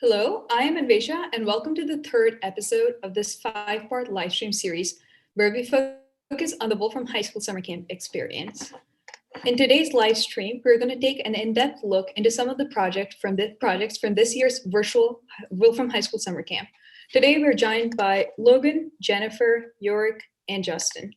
Hello, I am Anvesha, and welcome to the third episode of this five-part livestream series where we focus on the Wolfram High School Summer Camp experience. In today's live stream, we're going to take an in-depth look into some of the projects from this year's virtual Wolfram High School Summer Camp. Today, we're joined by Logan, Jennifer, Yorick, and Justin.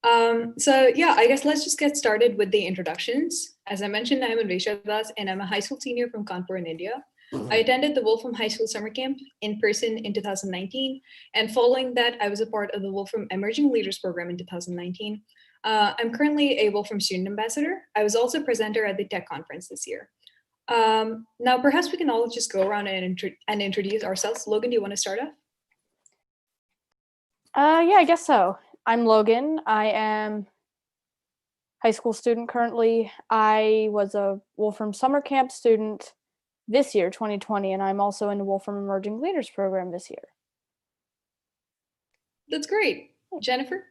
I guess let's just get started with the introductions. As I mentioned, I'm Anvesha Das, and I'm a high school senior from Kanpur in India. I attended the Wolfram High School Summer Camp in person in 2019, and following that, I was a part of the Wolfram Emerging Leaders Program in 2019. I'm currently a Wolfram Student Ambassador. I was also a presenter at the Tech Conference this year. Now, perhaps we can all just go around and introduce ourselves. Logan, do you want to start off? Yeah, I guess so. I'm Logan. I am high school student currently. I was a Wolfram Summer Camp student this year, 2020, and I'm also in the Wolfram Emerging Leaders Program this year. That's great. Jennifer?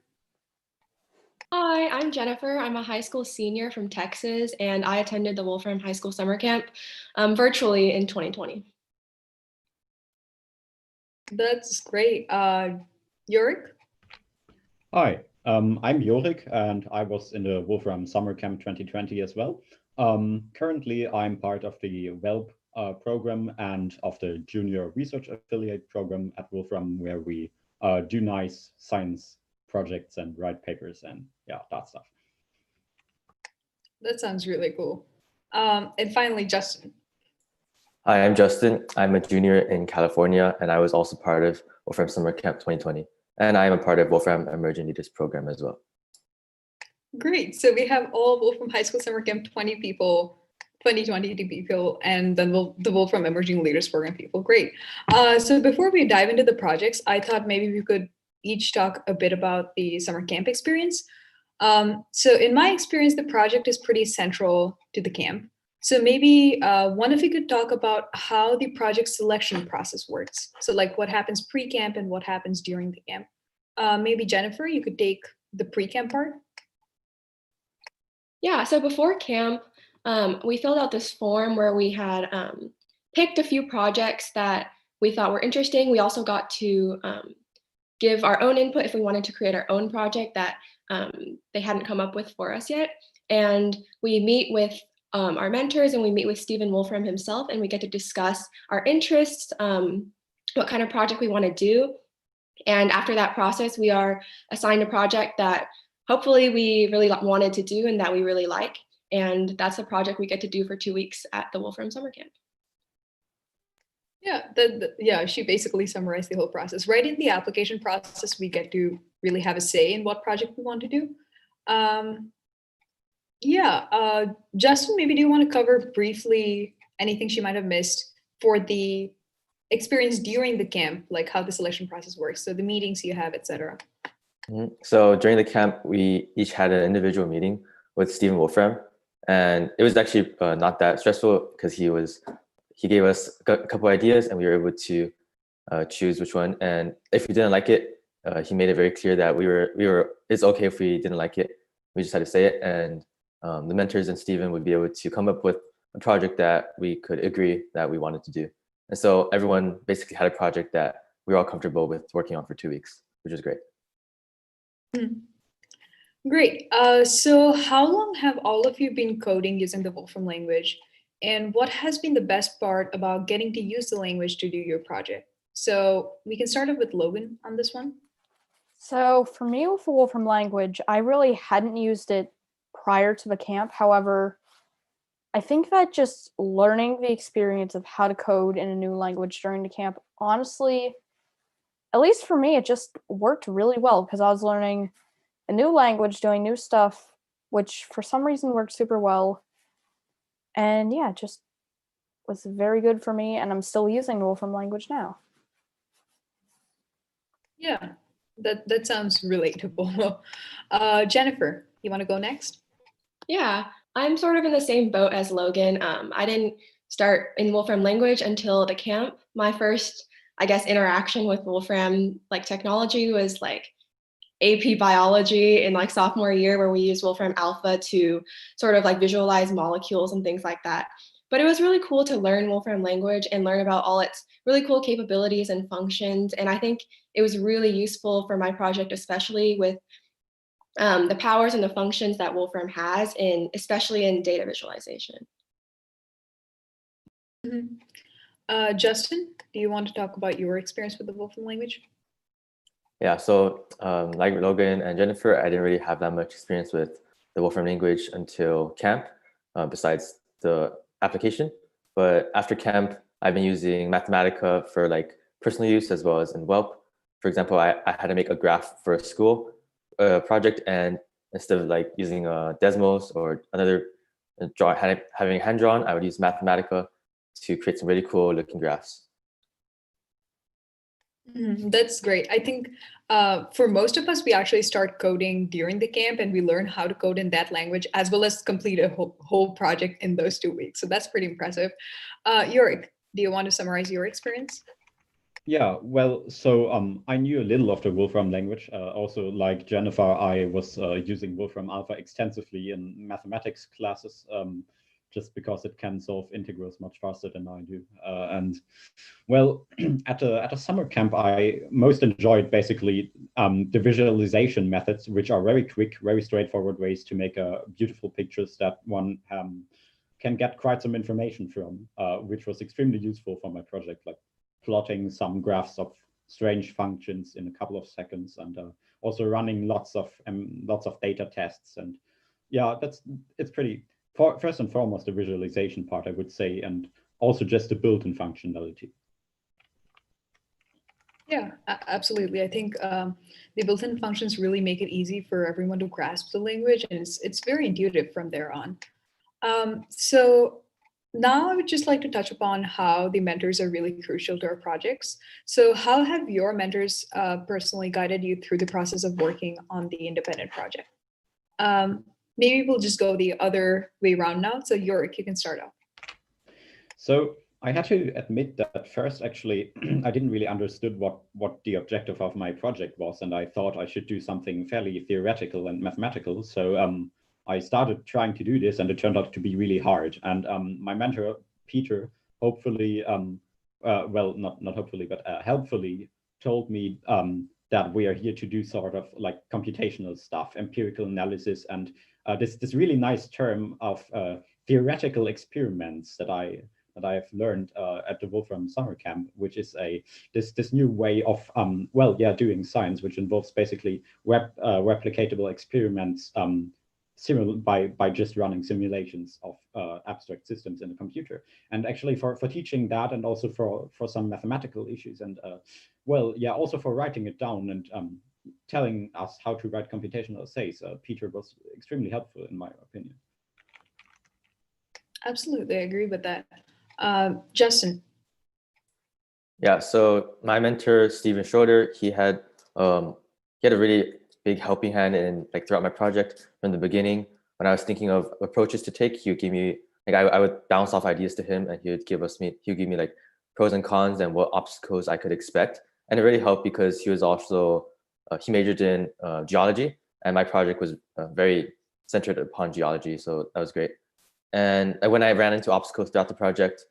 Hi, I'm Jennifer. I'm a high school senior from Texas, and I attended the Wolfram High School Summer Camp virtually in 2020. That's great. Yorick? Hi, I'm Jorik, and I was in the Wolfram Summer Camp 2020 as well. Currently, I'm part of the WELP program and of the Junior Research Affiliate program at Wolfram, where we do nice science projects and write papers and that stuff. That sounds really cool. And finally, Justin. Hi, I'm Justin. I'm a junior in California, and I was also part of Wolfram Summer Camp 2020. And I'm a part of Wolfram Emerging Leaders Program as well. Great. So we have all Wolfram High School Summer Camp 20 people, 2020 people, and then the Wolfram Emerging Leaders Program people. Great. So before we dive into the projects, I thought maybe we could each talk a bit about the summer camp experience. So in my experience, the project is pretty central to the camp. So maybe one of you could talk about how the project selection process works. So like what happens pre-camp and what happens during the camp. Maybe Jennifer, you could take the pre-camp part. Yeah, so before camp, we filled out this form where we had picked a few projects that we thought were interesting. We also got to give our own input if we wanted to create our own project that they hadn't come up with for us yet. And we meet with our mentors, and we meet with Stephen Wolfram himself, and we get to discuss our interests, what kind of project we want to do. And after that process, we are assigned a project that hopefully we really wanted to do and that we really like. And that's the project we get to do for 2 weeks at the Wolfram Summer Camp. Yeah, she basically summarized the whole process. Right in the application process, we get to really have a say in what project we want to do. Justin, maybe do you want to cover briefly anything she might have missed for the experience during the camp, like how the selection process works, so the meetings you have, etc. So during the camp, we each had an individual meeting with Stephen Wolfram, and it was actually not that stressful because he gave us a couple ideas, and we were able to choose which one. And if we didn't like it, he made it very clear that it's okay if we didn't like it. We just had to say it, and the mentors and Stephen would be able to come up with a project that we could agree that we wanted to do. And so everyone basically had a project that we were all comfortable with working on for 2 weeks, which was great. Great. So how long have all of you been coding using the Wolfram language? And what has been the best part about getting to use the language to do your project? So we can start off with Logan on this one. So for me with the Wolfram language, I really hadn't used it prior to the camp. However, I think that just learning the experience of how to code in a new language during the camp, honestly, at least for me, it just worked really well because I was learning a new language, doing new stuff, which for some reason worked super well. And yeah, it just was very good for me, and I'm still using the Wolfram language now. Yeah, that sounds relatable. Jennifer, you want to go next? Yeah, I'm sort of in the same boat as Logan. I didn't start in Wolfram language until the camp. My first, I guess, interaction with Wolfram technology was AP biology in sophomore year, where we use Wolfram Alpha to sort of visualize molecules and things like that. But it was really cool to learn Wolfram language and learn about all its really cool capabilities and functions. And I think it was really useful for my project, especially with the powers and the functions that Wolfram has, especially in data visualization. Justin, do you want to talk about your experience with the Wolfram language? Yeah, so like Logan and Jennifer, I didn't really have that much experience with the Wolfram language until camp, besides the application. But after camp, I've been using Mathematica for like personal use as well as in Whelp. For example, I had to make a graph for a school project, and instead of like using Desmos or another having hand drawn, I would use Mathematica to create some really cool looking graphs. That's great. I think for most of us, we actually start coding during the camp and we learn how to code in that language as well as complete a whole project in those 2 weeks. So that's pretty impressive. Yorick, do you want to summarize your experience? Yeah, well, so I knew a little of the Wolfram language. Also, like Jennifer, I was using Wolfram Alpha extensively in mathematics classes, just because it can solve integrals much faster than I do. And well, at a summer camp, I most enjoyed basically the visualization methods, which are very quick, very straightforward ways to make beautiful pictures that one can get quite some information from, which was extremely useful for my project, like plotting some graphs of strange functions in a couple of seconds, and also running lots of data tests. And yeah, it's pretty. First and foremost, the visualization part, I would say, and also just the built-in functionality. Yeah, absolutely. I think the built-in functions really make it easy for everyone to grasp the language, and it's very intuitive from there on. So now I would just like to touch upon how the mentors are really crucial to our projects. So how have your mentors personally guided you through the process of working on the independent project? Maybe we'll just go the other way around now. So Yorick, you can start off. So I had to admit that first, actually, I didn't really understood what the objective of my project was, and I thought I should do something fairly theoretical and mathematical. So I started trying to do this, and it turned out to be really hard. And my mentor, Peter, hopefully, well, not hopefully, but helpfully told me that we are here to do sort of like computational stuff, empirical analysis, and this really nice term of theoretical experiments that I have learned at the Wolfram Summer Camp, which is this new way of doing science, which involves basically replicatable experiments by just running simulations of abstract systems in a computer. And actually for teaching that, and also for some mathematical issues, and also for writing it down and telling us how to write computational essays, Peter was extremely helpful in my opinion. Absolutely, I agree with that. Justin. Yeah, so my mentor, Steven Schroeder, he had a really big helping hand in like throughout my project from the beginning. When I was thinking of approaches to take, he would give me like I would bounce off ideas to him, and he would give me like pros and cons and what obstacles I could expect. And it really helped because he was also he majored in geology, and my project was very centered upon geology, so that was great. And when I ran into obstacles throughout the project,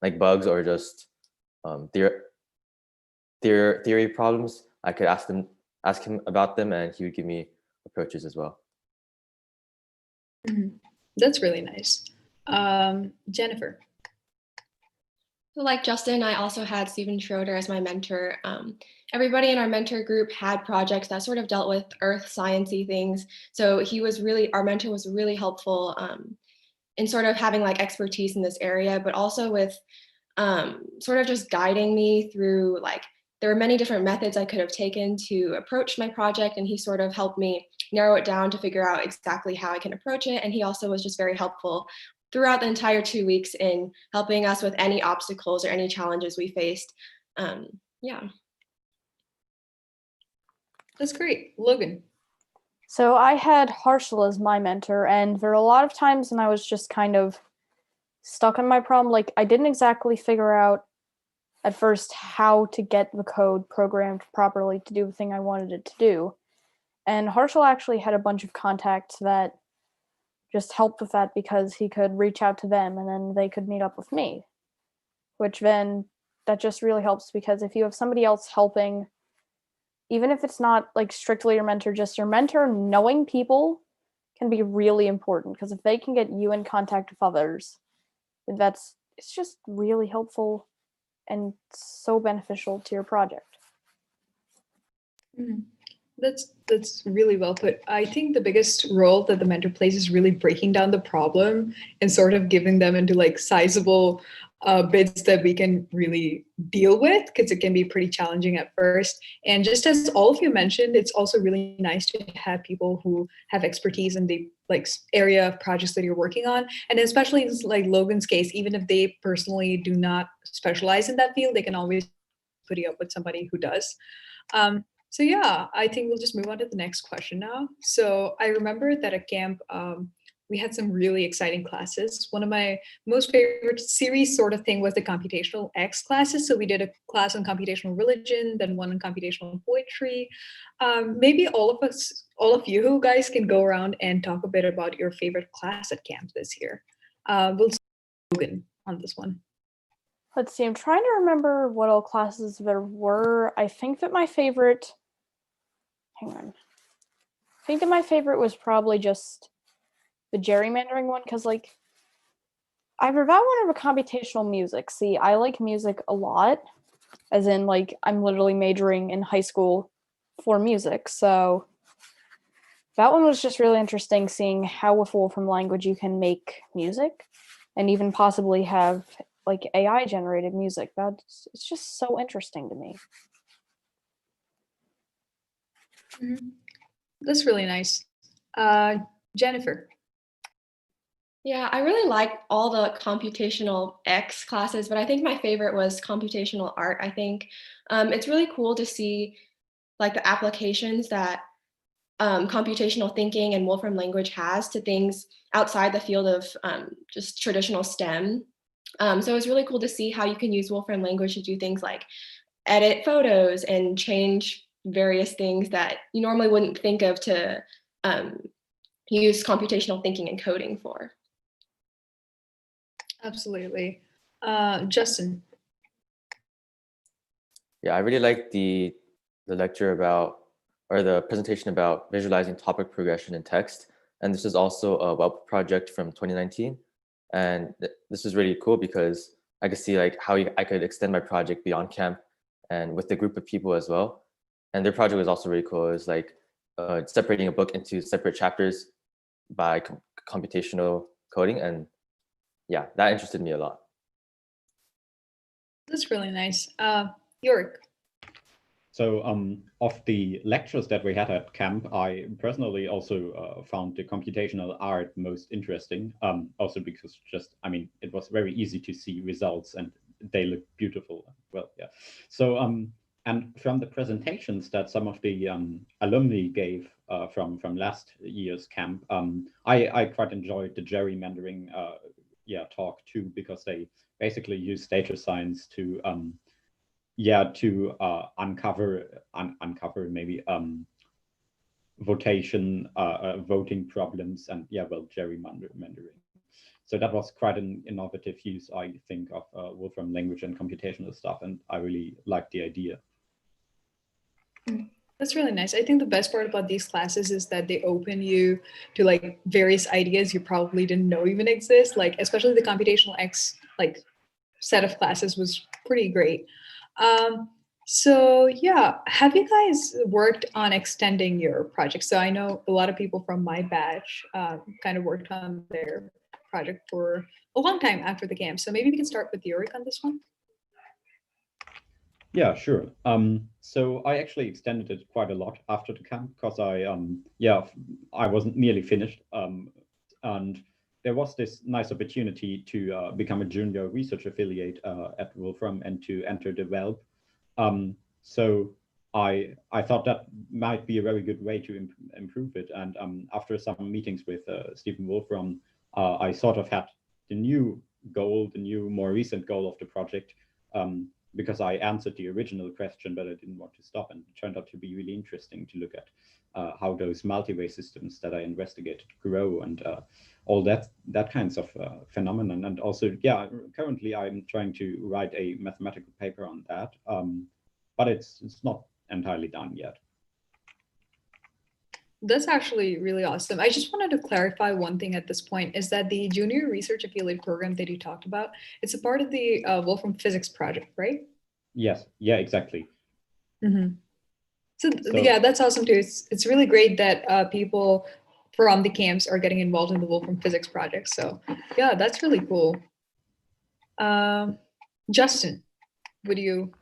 like bugs or just theory problems, I could ask him about them, and he would give me approaches as well. That's really nice. Jennifer. So like Justin, I also had Steven Schroeder as my mentor. Everybody in our mentor group had projects that sort of dealt with earth sciencey things. So our mentor was really helpful in sort of having like expertise in this area, but also with sort of just guiding me through like, there were many different methods I could have taken to approach my project, and he sort of helped me narrow it down to figure out exactly how I can approach it. And he also was just very helpful throughout the entire 2 weeks in helping us with any obstacles or any challenges we faced. Yeah. That's great. Logan. So I had Harshal as my mentor, and there were a lot of times when I was just kind of stuck on my problem. Like I didn't exactly figure out at first how to get the code programmed properly to do the thing I wanted it to do. And Harshal actually had a bunch of contacts that just helped with that because he could reach out to them and then they could meet up with me, which then that just really helps because if you have somebody else helping, even if it's not like strictly your mentor, just your mentor, knowing people can be really important because if they can get you in contact with others, it's just really helpful and so beneficial to your project. Mhm. That's really well put. I think the biggest role that the mentor plays is really breaking down the problem and sort of giving them into like sizable bits that we can really deal with, because it can be pretty challenging at first. And just as all of you mentioned, it's also really nice to have people who have expertise in the like area of projects that you're working on. And especially in like Logan's case, even if they personally do not specialize in that field, they can always put you up with somebody who does. So yeah, I think we'll just move on to the next question now. So I remember that at camp, we had some really exciting classes. One of my most favorite series sort of thing was the computational X classes. So we did a class on computational religion, then one on computational poetry. Maybe all of you guys can go around and talk a bit about your favorite class at camp this year. We'll start with Logan on this one. Let's see, I'm trying to remember what all classes there were. I think that my favorite was probably just the gerrymandering one, because like I forgot one of a computational music. See, I like music a lot, as in like I'm literally majoring in high school for music. So that one was just really interesting, seeing how with Wolfram language you can make music and even possibly have like AI generated music. It's just so interesting to me. Mm-hmm. That's really nice. Jennifer. Yeah, I really like all the computational X classes, but I think my favorite was computational art. I think it's really cool to see like the applications that computational thinking and Wolfram language has to things outside the field of just traditional STEM. So it's really cool to see how you can use Wolfram language to do things like edit photos and change various things that you normally wouldn't think of to use computational thinking and coding for. Absolutely. Justin. Yeah, I really like the lecture about, or the presentation about visualizing topic progression in text. And this is also a web project from 2019. And this is really cool because I could see like how I could extend my project beyond camp and with the group of people as well. And their project was also really cool. It was like separating a book into separate chapters by computational coding. And yeah, that interested me a lot. That's really nice. Yorick. So of the lectures that we had at camp, I personally also found the computational art most interesting. Also because it was very easy to see results and they look beautiful. Well, yeah. So and from the presentations that some of the alumni gave from last year's camp, I quite enjoyed the gerrymandering talk too, because they basically use data science to uncover maybe voting problems and gerrymandering. So that was quite an innovative use, I think, of Wolfram language and computational stuff, and I really liked the idea. That's really nice. I think the best part about these classes is that they open you to like various ideas you probably didn't know even exist. Like especially the computational X like set of classes was pretty great. So yeah, have you guys worked on extending your project? So I know a lot of people from my batch kind of worked on their project for a long time after the camp. So maybe we can start with Yorick on this one. Yeah, sure. So I actually extended it quite a lot after the camp because I wasn't nearly finished. And there was this nice opportunity to become a junior research affiliate at Wolfram and to enter the WELB. So I thought that might be a very good way to improve it. And after some meetings with Stephen Wolfram, I sort of had the new goal, the new, more recent goal of the project, because I answered the original question, but I didn't want to stop, and it turned out to be really interesting to look at how those multi-way systems that I investigated grow, and all that kinds of phenomenon. And also, yeah, currently I'm trying to write a mathematical paper on that, but it's not entirely done yet. That's actually really awesome. I just wanted to clarify one thing at this point, is that the junior research affiliate program that you talked about, it's a part of the Wolfram Physics Project, right? Yes, yeah, exactly. Mm-hmm. So yeah, that's awesome too. It's really great that people from the camps are getting involved in the Wolfram Physics Project. So yeah, that's really cool. Justin, would you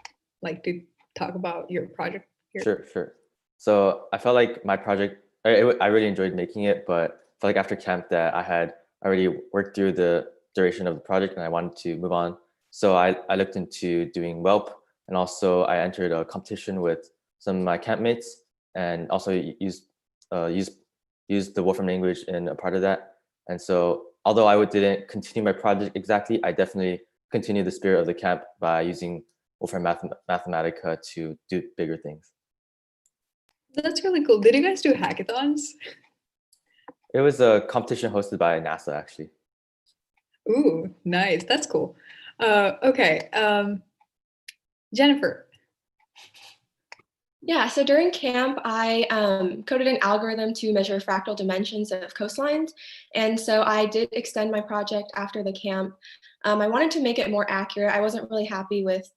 like to talk about your project here? Sure. So I felt like my project, I really enjoyed making it, but I felt like after camp that I had already worked through the duration of the project and I wanted to move on. So I looked into doing Whelp, and also I entered a competition with some of my campmates, and also used the Wolfram language in a part of that. And so although I didn't continue my project exactly, I definitely continued the spirit of the camp by using Wolfram Mathematica to do bigger things. That's really cool. Did you guys do hackathons? It was a competition hosted by NASA, actually. Ooh, nice. That's cool. Okay. Jennifer. Yeah, so during camp, I coded an algorithm to measure fractal dimensions of coastlines. And so I did extend my project after the camp. I wanted to make it more accurate. I wasn't really happy with,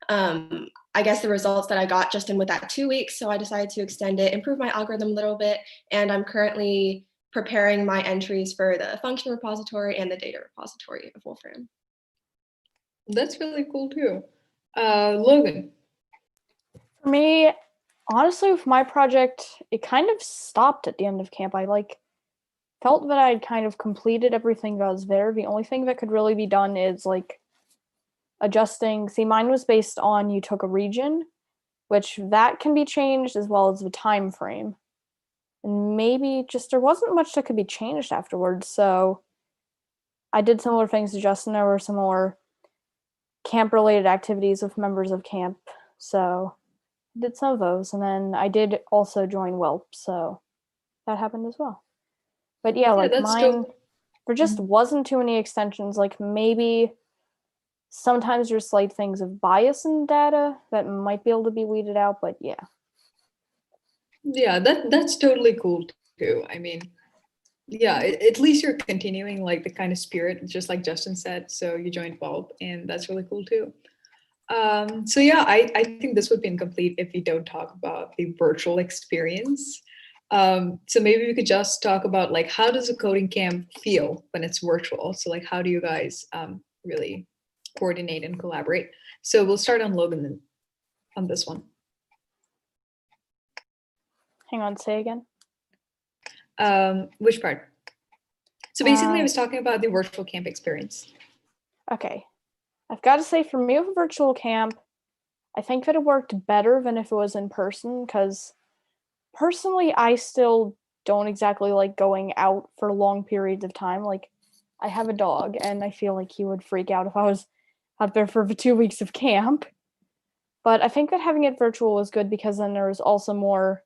I guess, the results that I got just in with that 2 weeks. So I decided to extend it, improve my algorithm a little bit. And I'm currently preparing my entries for the function repository and the data repository of Wolfram. That's really cool too. Logan. For me, honestly, with my project, it kind of stopped at the end of camp. I felt that I'd kind of completed everything that was there. The only thing that could really be done is adjusting. See, mine was based on you took a region, which that can be changed, as well as the time frame. And maybe just there wasn't much that could be changed afterwards. So I did similar things to Justin. There were some more camp-related activities with members of camp. So I did some of those. And then I did also join Whelp. So that happened as well. But yeah, mine, there just wasn't too many extensions. Maybe sometimes there's slight things of bias in data that might be able to be weeded out, but yeah. Yeah, that's totally cool too. I mean, yeah, at least you're continuing the kind of spirit, just like Justin said. So you joined Bulb, and that's really cool too. So yeah, I think this would be incomplete if we don't talk about the virtual experience. So maybe we could just talk about how does a coding camp feel when it's virtual? So how do you guys really coordinate and collaborate? So we'll start on Logan on this one. Hang on, say again. Which part? So basically, I was talking about the virtual camp experience. Okay. I've got to say, for me with a virtual camp, I think that it worked better than if it was in person, because personally, I still don't exactly like going out for long periods of time. I have a dog, and I feel like he would freak out if I was out there for the 2 weeks of camp. But I think that having it virtual was good, because then there was also more,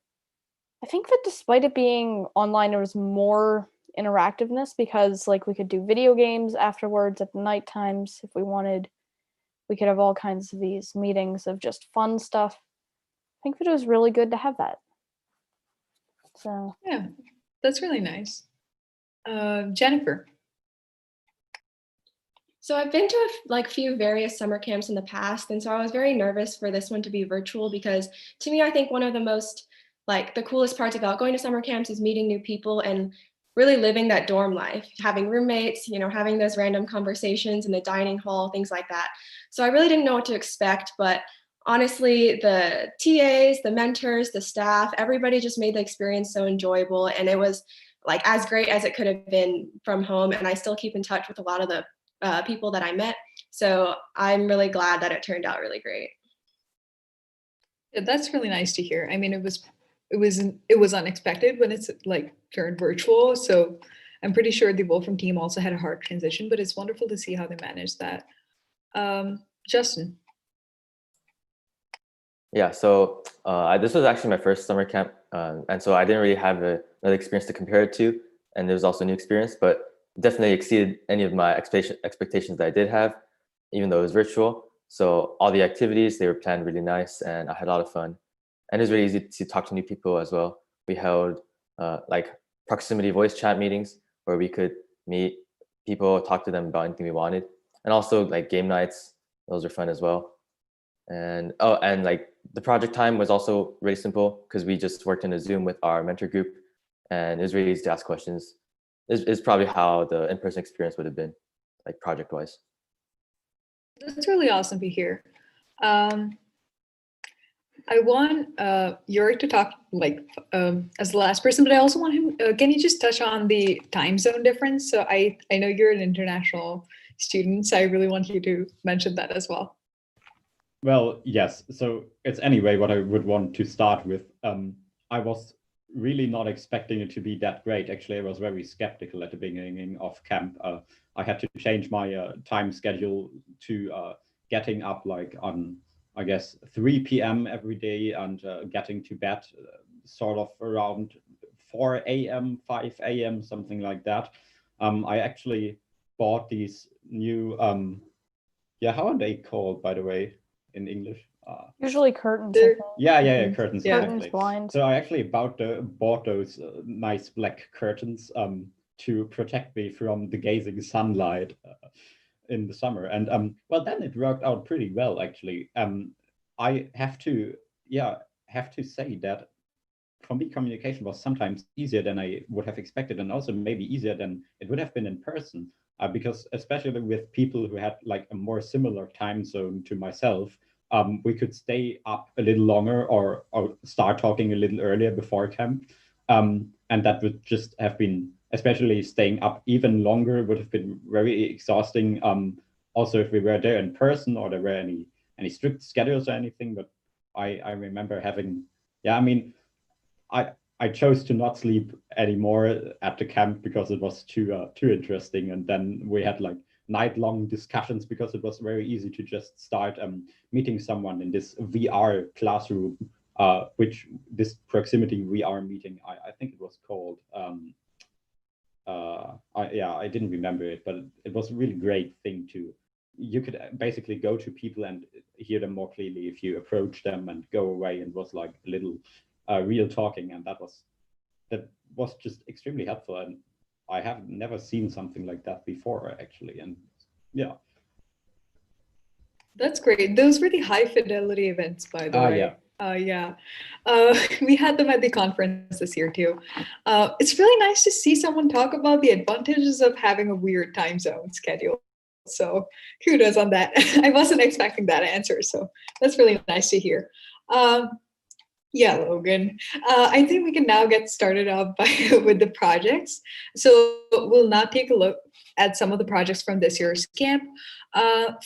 I think that despite it being online, there was more interactiveness, because we could do video games afterwards at the night times if we wanted. We could have all kinds of these meetings of just fun stuff. I think that it was really good to have that. So yeah, that's really nice. Jennifer. So I've been to a few various summer camps in the past, and so I was very nervous for this one to be virtual, because to me, I think one of the most the coolest parts about going to summer camps is meeting new people and really living that dorm life, having roommates, having those random conversations in the dining hall, things like that. So I really didn't know what to expect, but honestly, the TAs, the mentors, the staff, everybody just made the experience so enjoyable, and it was as great as it could have been from home. And I still keep in touch with a lot of the people that I met. So I'm really glad that it turned out really great. Yeah, that's really nice to hear. I mean, it was unexpected when it's turned virtual. So I'm pretty sure the Wolfram team also had a hard transition, but it's wonderful to see how they managed that. Justin. Yeah, so this was actually my first summer camp, and so I didn't really have another experience to compare it to, and it was also a new experience, but definitely exceeded any of my expectations that I did have, even though it was virtual. So all the activities, they were planned really nice, and I had a lot of fun. And it was really easy to talk to new people as well. We held like proximity voice chat meetings where we could meet people, talk to them about anything we wanted, and also like game nights. Those are fun as well. And and like the project time was also really simple because we just worked in a Zoom with our mentor group, and it was really easy to ask questions. Is probably how the in-person experience would have been, like project-wise. That's really awesome to hear. I want Yorick to talk like as the last person, but I also want him. Can you just touch on the time zone difference? So I know you're an international student, so I really want you to mention that as well. Well, yes. So it's anyway what I would want to start with. I was really not expecting it to be that great. Actually, I was very skeptical at the beginning of camp. I had to change my time schedule to getting up like on, I guess, 3 p.m. every day and getting to bed sort of around 4 a.m., 5 a.m., something like that. I actually bought these new, yeah, how are they called, by the way, in English? Usually curtains. Yeah, curtains, Yeah. Curtains, exactly. blinds. So I actually bought those nice black curtains to protect me from the gazing sunlight in the summer. And well, then it worked out pretty well, actually. I have to, yeah, have to say that for me, communication was sometimes easier than I would have expected, and also maybe easier than it would have been in person. Because especially with people who had like a more similar time zone to myself, we could stay up a little longer or start talking a little earlier before camp. And that would just have been, especially staying up even longer, would have been very exhausting. Also, if we were there in person or there were any strict schedules or anything. But I remember having, yeah, I mean, I chose to not sleep anymore at the camp because it was too interesting. And then we had like night-long discussions because it was very easy to just start meeting someone in this VR classroom, which this proximity VR meeting, I think it was called. I didn't remember it, but it was a really great thing to. You could basically go to people and hear them more clearly if you approach them and go away, and was like a little real talking, and that was just extremely helpful. And I have never seen something like that before, actually. And yeah. That's great. Those were the high fidelity events, by the way. Yeah. Yeah. We had them at the conference this year too. It's really nice to see someone talk about the advantages of having a weird time zone schedule. So kudos on that. I wasn't expecting that answer, so that's really nice to hear. Yeah, Logan. I think we can now get started off with the projects. So we'll now take a look at some of the projects from this year's camp.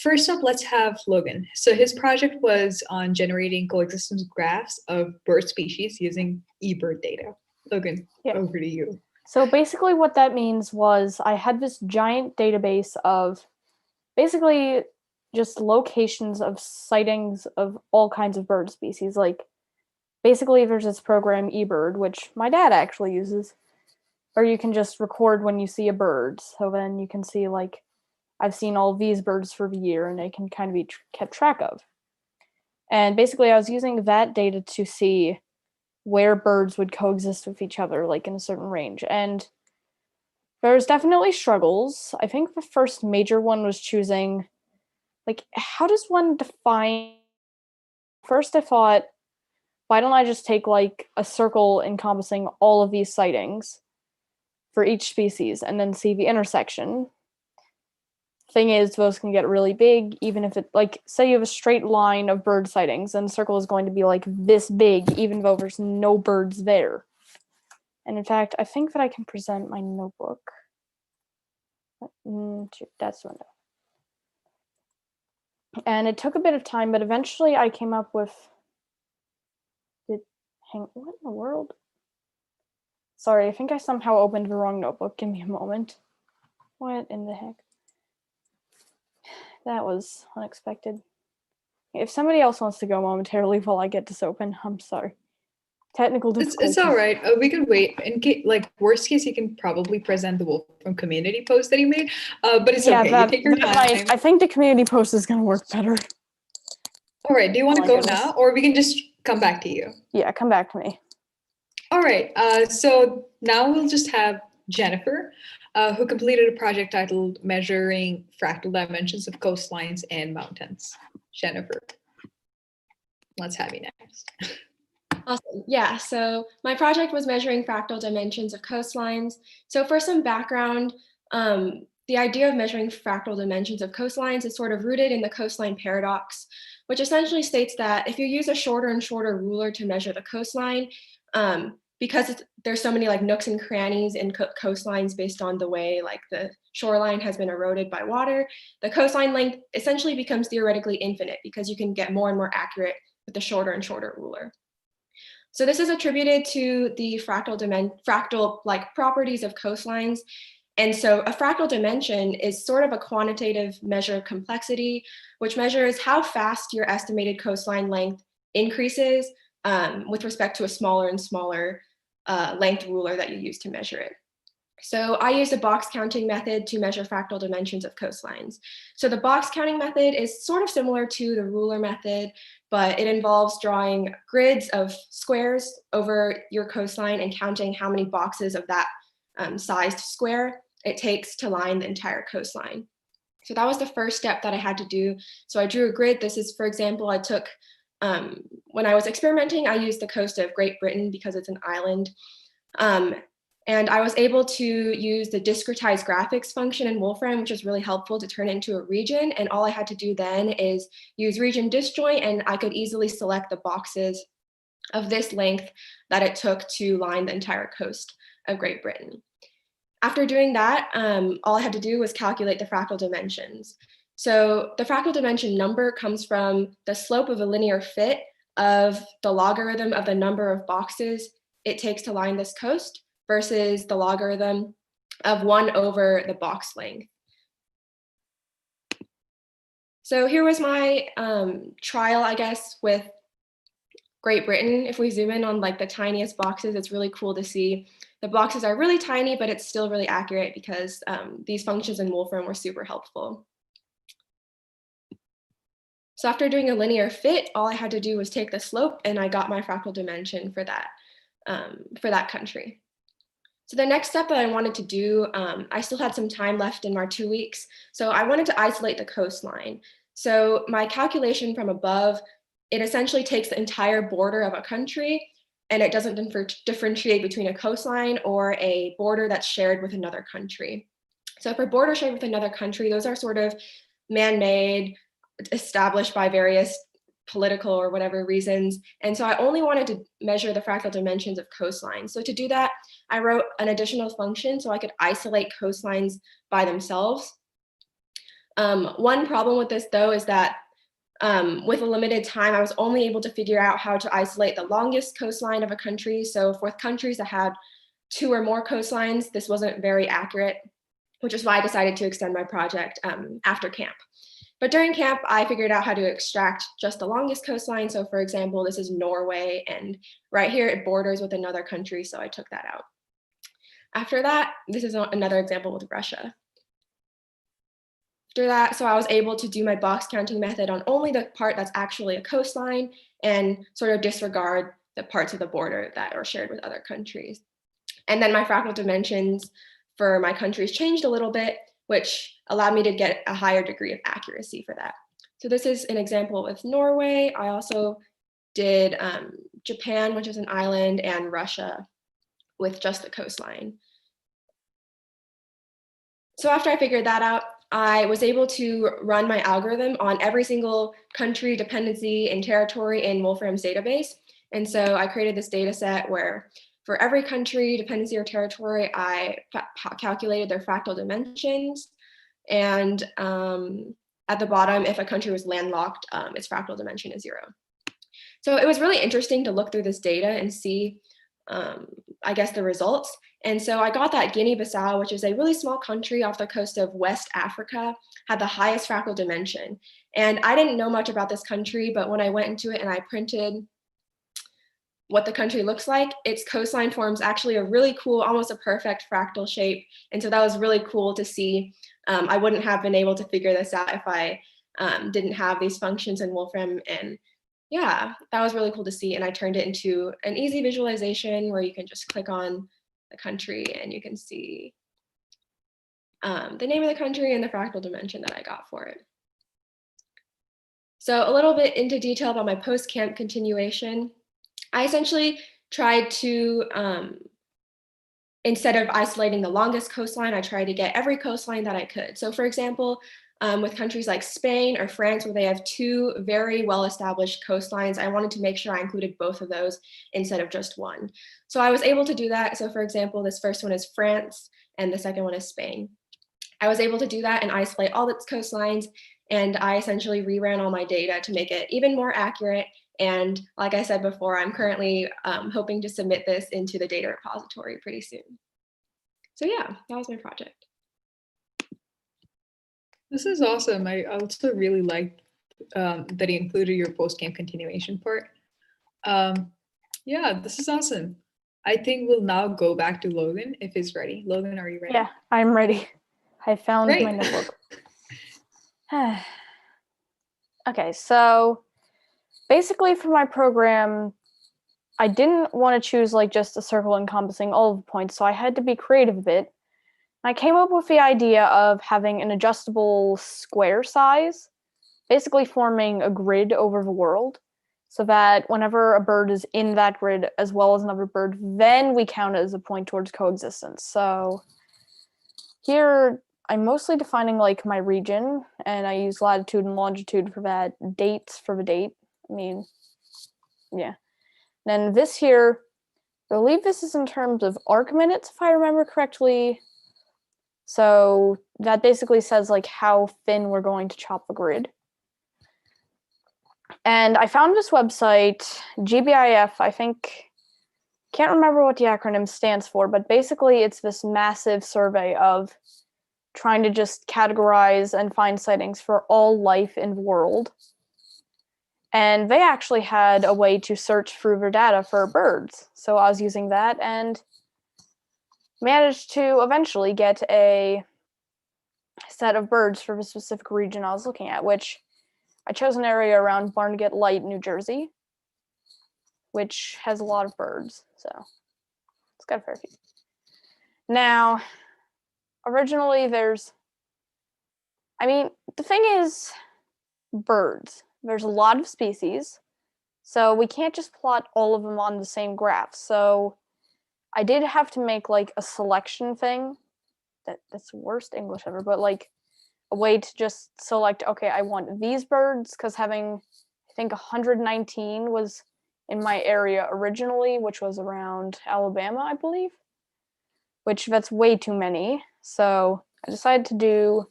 First up, let's have Logan. So his project was on generating coexistence graphs of bird species using eBird data. Logan, over to you. So basically what that means was I had this giant database of basically just locations of sightings of all kinds of bird species. Like basically there's this program eBird, which my dad actually uses, or you can just record when you see a bird. So then you can see like, I've seen all these birds for the year and they can kind of be kept track of. And basically I was using that data to see where birds would coexist with each other, like in a certain range. And there's definitely struggles. I think the first major one was choosing, like, how does one define? First I thought, why don't I just take like a circle encompassing all of these sightings for each species and then see the intersection? Thing is, those can get really big, even if it, like, say you have a straight line of bird sightings, and the circle is going to be like this big, even though there's no birds there. And in fact, I think that I can present my notebook. That's one. And it took a bit of time, but eventually I came up with. What in the world? Sorry, I think I somehow opened the wrong notebook. Give me a moment. What in the heck? That was unexpected. If somebody else wants to go momentarily while I get this open, I'm sorry. Technical difficulties. It's all right. We can wait. In case, like worst case, you can probably present the Wolfram community post that he made. But it's okay. You take your time. I think the community post is gonna work better. All right. Do you want to my go goodness. now, or we can just come back to you? Yeah, come back to me. All right. So now we'll just have Jennifer, who completed a project titled "Measuring Fractal Dimensions of Coastlines and Mountains." Jennifer, let's have you next. Awesome. Yeah, so my project was measuring fractal dimensions of coastlines. So for some background, the idea of measuring fractal dimensions of coastlines is sort of rooted in the coastline paradox, which essentially states that if you use a shorter and shorter ruler to measure the coastline, because there's so many like nooks and crannies in coastlines based on the way like the shoreline has been eroded by water, the coastline length essentially becomes theoretically infinite because you can get more and more accurate with the shorter and shorter ruler. So this is attributed to the fractal like properties of coastlines. And so a fractal dimension is sort of a quantitative measure of complexity, which measures how fast your estimated coastline length increases with respect to a smaller and smaller length ruler that you use to measure it. So I used a box counting method to measure fractal dimensions of coastlines. So the box counting method is sort of similar to the ruler method, but it involves drawing grids of squares over your coastline and counting how many boxes of that sized square it takes to line the entire coastline. So that was the first step that I had to do. So I drew a grid. This is, for example, I took, when I was experimenting, I used the coast of Great Britain because it's an island. And I was able to use the discretized graphics function in Wolfram, which is really helpful to turn it into a region. And all I had to do then is use region disjoint, and I could easily select the boxes of this length that it took to line the entire coast of Great Britain. After doing that, all I had to do was calculate the fractal dimensions. So the fractal dimension number comes from the slope of a linear fit of the logarithm of the number of boxes it takes to line this coast versus the logarithm of 1 over the box length. So here was my trial, I guess, with Great Britain. If we zoom in on like the tiniest boxes, it's really cool to see. The boxes are really tiny, but it's still really accurate because these functions in Wolfram were super helpful. So after doing a linear fit, all I had to do was take the slope and I got my fractal dimension for that country. So the next step that I wanted to do, I still had some time left in our 2 weeks. So I wanted to isolate the coastline. So my calculation from above, it essentially takes the entire border of a country and it doesn't differentiate between a coastline or a border that's shared with another country. So for border shared with another country, those are sort of man-made, established by various political or whatever reasons. And so I only wanted to measure the fractal dimensions of coastlines. So to do that, I wrote an additional function so I could isolate coastlines by themselves. One problem with this though is that with a limited time, I was only able to figure out how to isolate the longest coastline of a country. So for countries that had 2 or more coastlines, this wasn't very accurate, which is why I decided to extend my project after camp. But during camp, I figured out how to extract just the longest coastline. So for example, this is Norway, and right here it borders with another country, so I took that out. After that, this is another example with Russia. After that, so I was able to do my box counting method on only the part that's actually a coastline and sort of disregard the parts of the border that are shared with other countries. And then my fractal dimensions for my countries changed a little bit, which allowed me to get a higher degree of accuracy for that. So this is an example with Norway. I also did Japan, which is an island, and Russia with just the coastline. So after I figured that out, I was able to run my algorithm on every single country, dependency, and territory in Wolfram's database. And so I created this data set where for every country, dependency, or territory, I calculated their fractal dimensions. And at the bottom, if a country was landlocked, its fractal dimension is 0. So it was really interesting to look through this data and see I guess, the results. And so I got that Guinea-Bissau, which is a really small country off the coast of West Africa, had the highest fractal dimension. And I didn't know much about this country, but when I went into it and I printed what the country looks like, its coastline forms actually a really cool, almost a perfect fractal shape. And so that was really cool to see. I wouldn't have been able to figure this out if I didn't have these functions in Wolfram. And yeah, that was really cool to see. And I turned it into an easy visualization where you can just click on the country and you can see the name of the country and the fractal dimension that I got for it. So a little bit into detail about my post-camp continuation. I essentially tried to, instead of isolating the longest coastline, I tried to get every coastline that I could. So for example, with countries like Spain or France, where they have two very well-established coastlines, I wanted to make sure I included both of those instead of just one. So I was able to do that. So for example, this first one is France and the second one is Spain. I was able to do that and isolate all its coastlines, and I essentially reran all my data to make it even more accurate. And like I said before, I'm currently hoping to submit this into the data repository pretty soon. So yeah, that was my project. This is awesome. I also really liked that you included your post-camp continuation part. Yeah, this is awesome. I think we'll now go back to Logan if he's ready. Logan, are you ready? Yeah, I'm ready. I found Great. my notebook. Okay, so basically for my program, I didn't want to choose like just a circle encompassing all of the points, so I had to be creative a bit. I came up with the idea of having an adjustable square size, basically forming a grid over the world, so that whenever a bird is in that grid as well as another bird, then we count it as a point towards coexistence. So here I'm mostly defining like my region, and I use latitude and longitude for that, dates for the date. I mean, yeah. Then this here, I believe this is in terms of arc minutes, if I remember correctly. So that basically says like how thin we're going to chop the grid. And I found this website, GBIF, I think, can't remember what the acronym stands for, but basically it's this massive survey of trying to just categorize and find sightings for all life in the world. And they actually had a way to search through their data for birds. So I was using that and managed to eventually get a set of birds for the specific region I was looking at, which I chose an area around Barnegat Light, New Jersey, which has a lot of birds, so it's got a fair few. Now, originally the thing is birds. There's a lot of species, so we can't just plot all of them on the same graph. So I did have to make like a selection thing. That's the worst English ever, but like a way to just select, okay, I want these birds, because having, I think 119 was in my area originally, which was around Alabama, I believe, which that's way too many. So I decided to do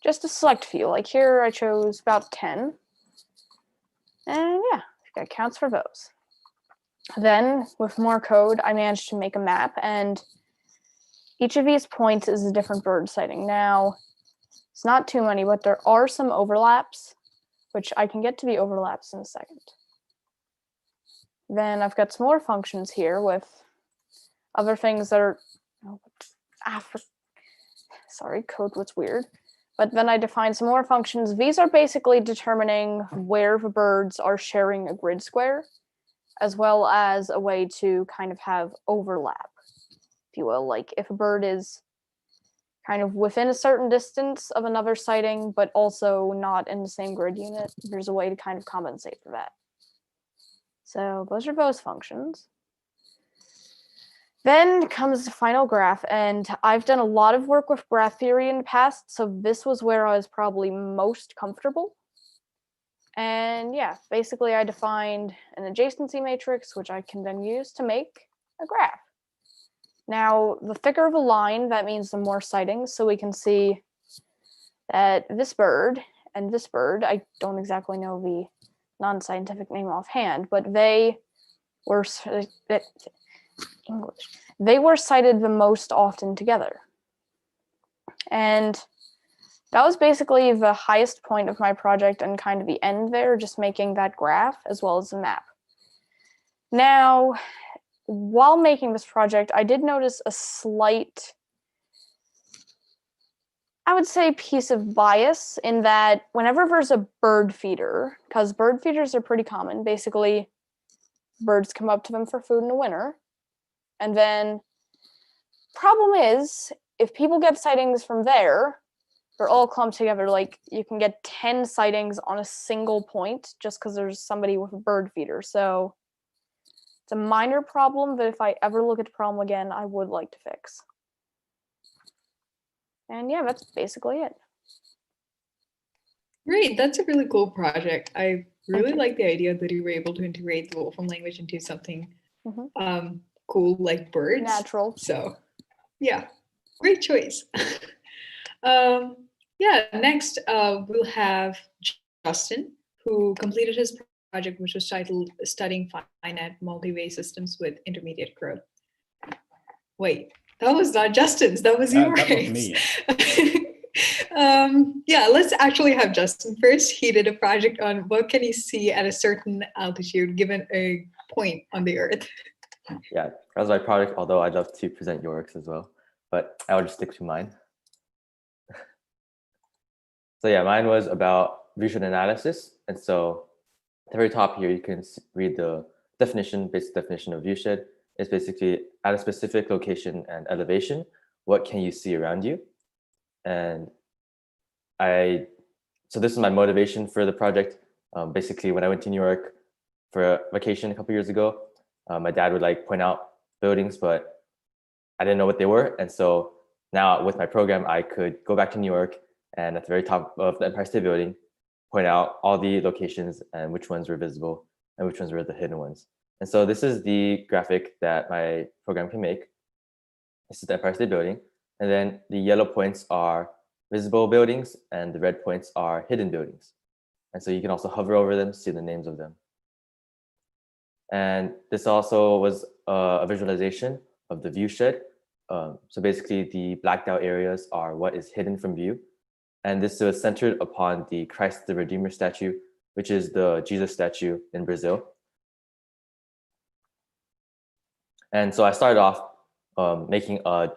just a select few. Like here I chose about 10. And yeah, that counts for those. Then with more code, I managed to make a map, and each of these points is a different bird sighting. Now, it's not too many, but there are some overlaps, which I can get to the overlaps in a second. Then I've got some more functions here with other things that are, sorry, code was weird. But then I defined some more functions. These are basically determining where the birds are sharing a grid square, as well as a way to kind of have overlap, if you will. Like if a bird is kind of within a certain distance of another sighting, but also not in the same grid unit, there's a way to kind of compensate for that. So those are those functions. Then comes the final graph, and I've done a lot of work with graph theory in the past, so this was where I was probably most comfortable. And yeah, basically I defined an adjacency matrix, which I can then use to make a graph. Now, the thicker the line, that means the more sightings, so we can see that this bird and this bird, I don't exactly know the non-scientific name offhand, but they were, English. They were cited the most often together. And that was basically the highest point of my project and kind of the end there, just making that graph as well as the map. Now, while making this project, I did notice a slight, I would say, piece of bias in that whenever there's a bird feeder, because bird feeders are pretty common, basically birds come up to them for food in the winter, and then problem is, if people get sightings from there, they're all clumped together. Like, you can get 10 sightings on a single point just because there's somebody with a bird feeder. So it's a minor problem that if I ever look at the problem again, I would like to fix. And yeah, that's basically it. Great, that's a really cool project. I really you. like the idea that you were able to integrate the Wolfram language into something Mhm. cool like birds. Natural. So yeah, great choice. Yeah, next we'll have Justin, who completed his project, which was titled Studying Finite Multi-Way Systems with Intermediate Growth. Wait, that was not Justin's, that was yours. That was me. Yeah, let's actually have Justin first. He did a project on what can you see at a certain altitude given a point on the Earth. Yeah, that was my project, although I'd love to present your works as well, but I'll just stick to mine. So yeah, mine was about vision analysis. And so at the very top here, you can read the definition, basic definition of viewshed. It's basically at a specific location and elevation, what can you see around you? And so this is my motivation for the project. Basically, when I went to New York for a vacation a couple years ago, my dad would like point out buildings, but I didn't know what they were. And so now with my program, I could go back to New York and at the very top of the Empire State Building, point out all the locations and which ones were visible and which ones were the hidden ones. And so this is the graphic that my program can make. This is the Empire State Building. And then the yellow points are visible buildings and the red points are hidden buildings. And so you can also hover over them, see the names of them. And this also was a visualization of the viewshed. So basically the blacked out areas are what is hidden from view. And this was centered upon the Christ the Redeemer statue, which is the Jesus statue in Brazil. And so I started off making a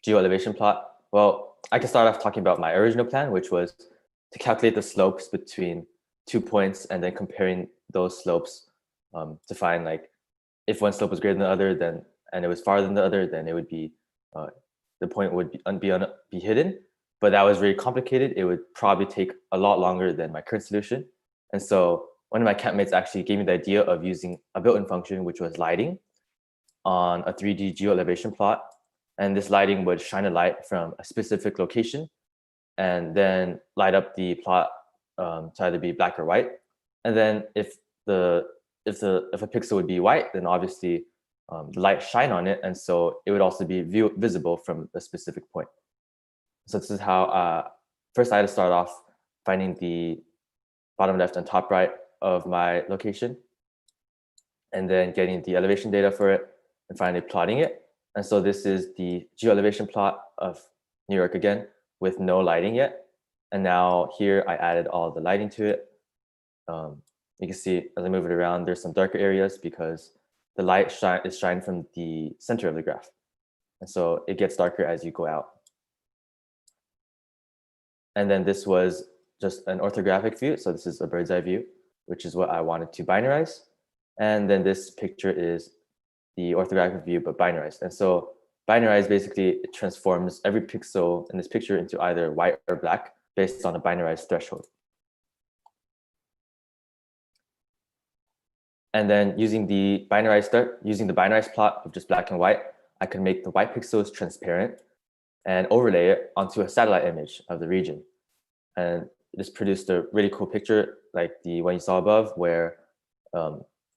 geo-elevation plot. Well, I can start off talking about my original plan, which was to calculate the slopes between 2 points and then comparing those slopes to find like if one slope was greater than the other, then and it was farther than the other, then it would be the point would be hidden. But that was very complicated. It would probably take a lot longer than my current solution. And so one of my campmates actually gave me the idea of using a built-in function, which was lighting on a 3D geo-elevation plot. And this lighting would shine a light from a specific location and then light up the plot to either be black or white. And then if a pixel would be white, then obviously the light shine on it. And so it would also be visible from a specific point. So this is how first I had to start off finding the bottom left and top right of my location and then getting the elevation data for it and finally plotting it. And so this is the geo-elevation plot of New York again with no lighting yet. And now here I added all the lighting to it. You can see as I move it around, there's some darker areas because the light is shined from the center of the graph. And so it gets darker as you go out. And then this was just an orthographic view. So this is a bird's eye view, which is what I wanted to binarize. And then this picture is the orthographic view, but binarized. And so binarized basically it transforms every pixel in this picture into either white or black based on a binarized threshold. And then using the binarized plot of just black and white, I can make the white pixels transparent and overlay it onto a satellite image of the region. And this produced a really cool picture like the one you saw above, where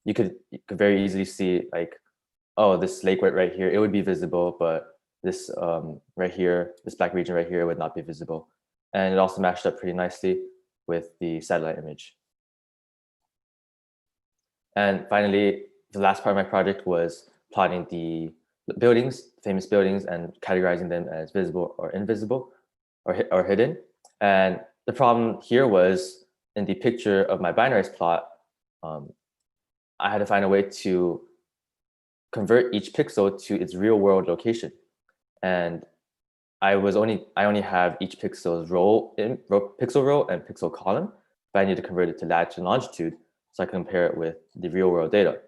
you could very easily see like, oh, this lake right here, it would be visible, but this right here, this black region right here would not be visible. And it also matched up pretty nicely with the satellite image. And finally, the last part of my project was plotting the buildings, famous buildings, and categorizing them as visible or invisible or hidden. And the problem here was in the picture of my binaries plot, I had to find a way to convert each pixel to its real world location. And I only have each pixel's pixel row and pixel column, but I need to convert it to latitude and longitude so I can compare it with the real world data.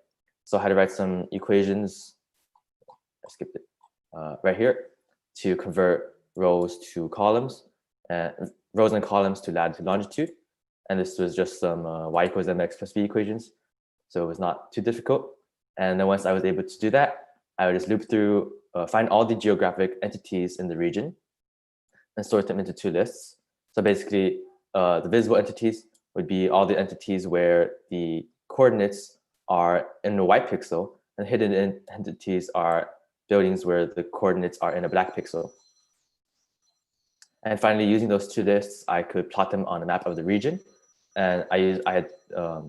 So I had to write some equations, I skipped it, right here, to convert rows to columns, and rows and columns to latitude and longitude. And this was just some y equals mx plus b equations. So it was not too difficult. And then once I was able to do that, I would just loop through, find all the geographic entities in the region and sort them into two lists. So basically, the visible entities would be all the entities where the coordinates are in a white pixel, and hidden entities are buildings where the coordinates are in a black pixel. And finally, using those two lists, I could plot them on a map of the region. And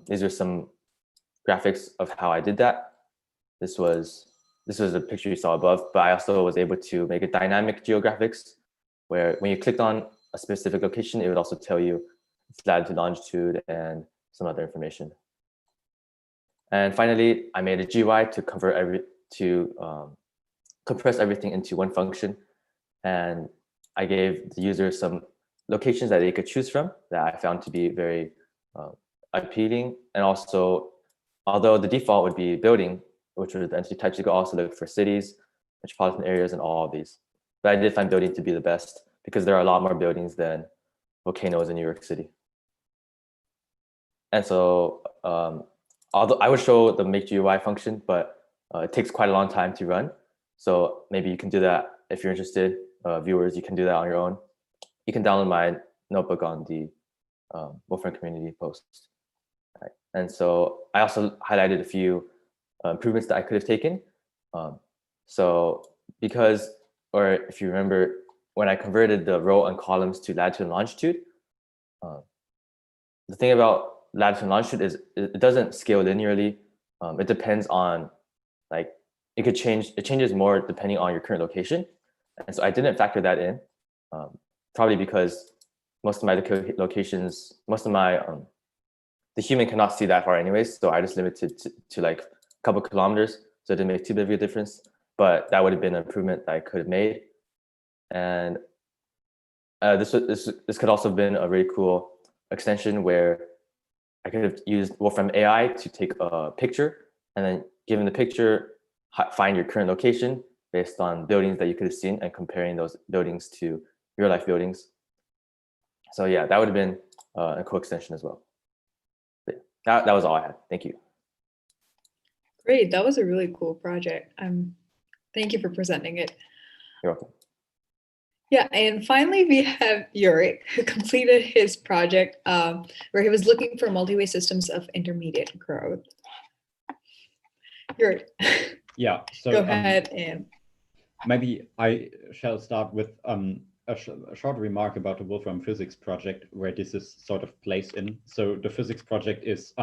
these are some graphics of how I did that. This was a picture you saw above, but I also was able to make a dynamic geographics where when you clicked on a specific location, it would also tell you its latitude, longitude, and some other information. And finally, I made a GUI to compress everything into one function. And I gave the user some locations that they could choose from that I found to be very appealing. And also, although the default would be building, which were the entity types, you could also look for cities, metropolitan areas, and all of these. But I did find building to be the best because there are a lot more buildings than volcanoes in New York City. And so, although I would show the make GUI function, but it takes quite a long time to run. So maybe you can do that if you're interested. Viewers, you can do that on your own. You can download my notebook on the Wolfram community post. Right. And so I also highlighted a few improvements that I could have taken. If you remember, when I converted the row and columns to latitude and longitude, the thing about latitude and longitude is it doesn't scale linearly. It depends on, it changes more depending on your current location. And so I didn't factor that in, probably because most of my locations, the human cannot see that far anyways. So I just limited to like a couple kilometers. So it didn't make too big of a difference, but that would have been an improvement that I could have made. And this could also have been a really cool extension where I could have used Wolfram AI to take a picture and then given the picture, find your current location based on buildings that you could have seen and comparing those buildings to real life buildings. So yeah, that would have been a cool extension as well. But that was all I had. Thank you. Great, that was a really cool project. Thank you for presenting it. You're welcome. Yeah, and finally we have Yurik, who completed his project where he was looking for multi-way systems of intermediate growth. Yurik, yeah, so go ahead and maybe I shall start with a short remark about the Wolfram physics project where this is sort of placed in. So the physics project is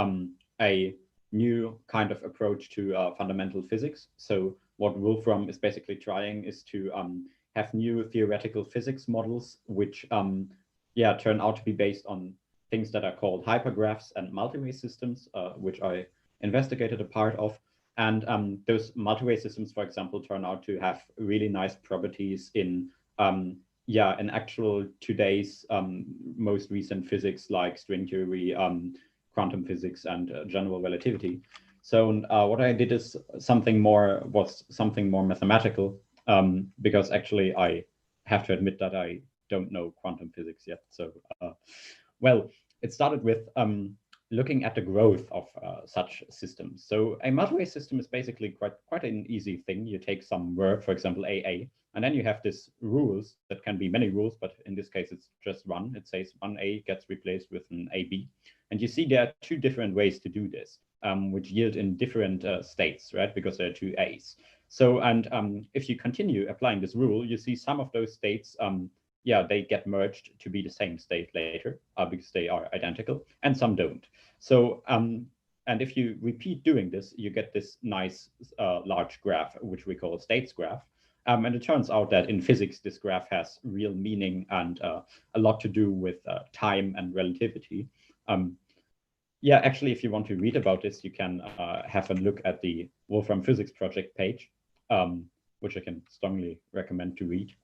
a new kind of approach to fundamental physics. So what Wolfram is basically trying is to have new theoretical physics models, which turn out to be based on things that are called hypergraphs and multi-way systems, which I investigated a part of. And those multi-way systems, for example, turn out to have really nice properties in actual today's most recent physics like string theory, quantum physics, and general relativity. So what I did is something more mathematical, because actually I have to admit that I don't know quantum physics yet. So well, it started with looking at the growth of such systems. So a multi-way system is basically quite an easy thing. You take some verb, for example, AA, and then you have these rules that can be many rules, but in this case, it's just one. It says one A gets replaced with an AB. And you see there are two different ways to do this, which yield in different states, right? Because there are two A's. So, and if you continue applying this rule, you see some of those states, they get merged to be the same state later because they are identical, and some don't. So And if you repeat doing this, you get this nice large graph, which we call a states graph. And it turns out that in physics, this graph has real meaning and a lot to do with time and relativity. Yeah, actually, if you want to read about this, you can have a look at the Wolfram Physics Project page, which I can strongly recommend to read.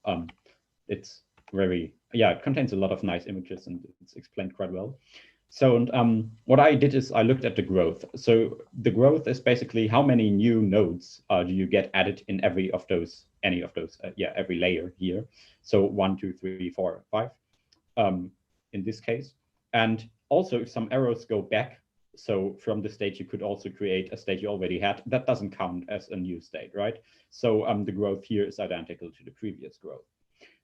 It's very, yeah, it contains a lot of nice images and it's explained quite well. So what I did is I looked at the growth. So the growth is basically how many new nodes do you get added in every of those, any of those, every layer here. So 1, 2, 3, 4, 5 in this case. And also if some arrows go back, so from the state you could also create a state you already had, that doesn't count as a new state, right? So the growth here is identical to the previous growth.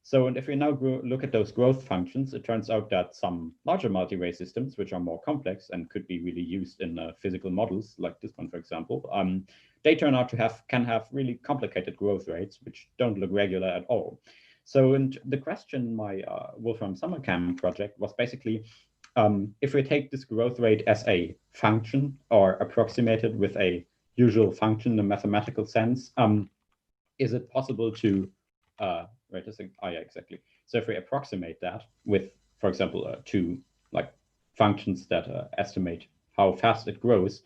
So, and if we now look at those growth functions, it turns out that some larger multi-ray systems, which are more complex and could be really used in physical models, like this one, for example, they turn out to can have really complicated growth rates, which don't look regular at all. So, and the question in my Wolfram Summer Camp project was basically, if we take this growth rate as a function or approximated with a usual function in a mathematical sense, is it possible to right, yeah, exactly. So if we approximate that with, for example, two like functions that estimate how fast it grows,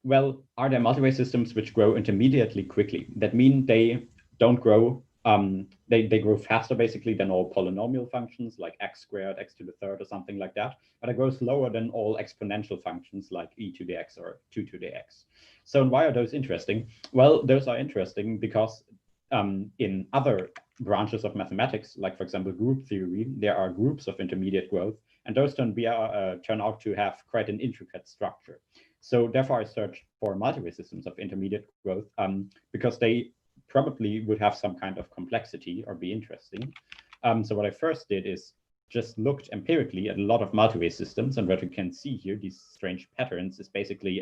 well, are there multi-ray systems which grow intermediately quickly? That mean they don't grow, they grow faster basically than all polynomial functions like x squared, x to the third or something like that, but it grows slower than all exponential functions like e to the x or 2 to the x. So why are those interesting? Well, those are interesting because in other branches of mathematics, like for example, group theory, there are groups of intermediate growth, and those turn out to have quite an intricate structure. So therefore, I searched for multi-ray systems of intermediate growth because they probably would have some kind of complexity or be interesting. So what I first did is just looked empirically at a lot of multi-ray systems, and what you can see here, these strange patterns, is basically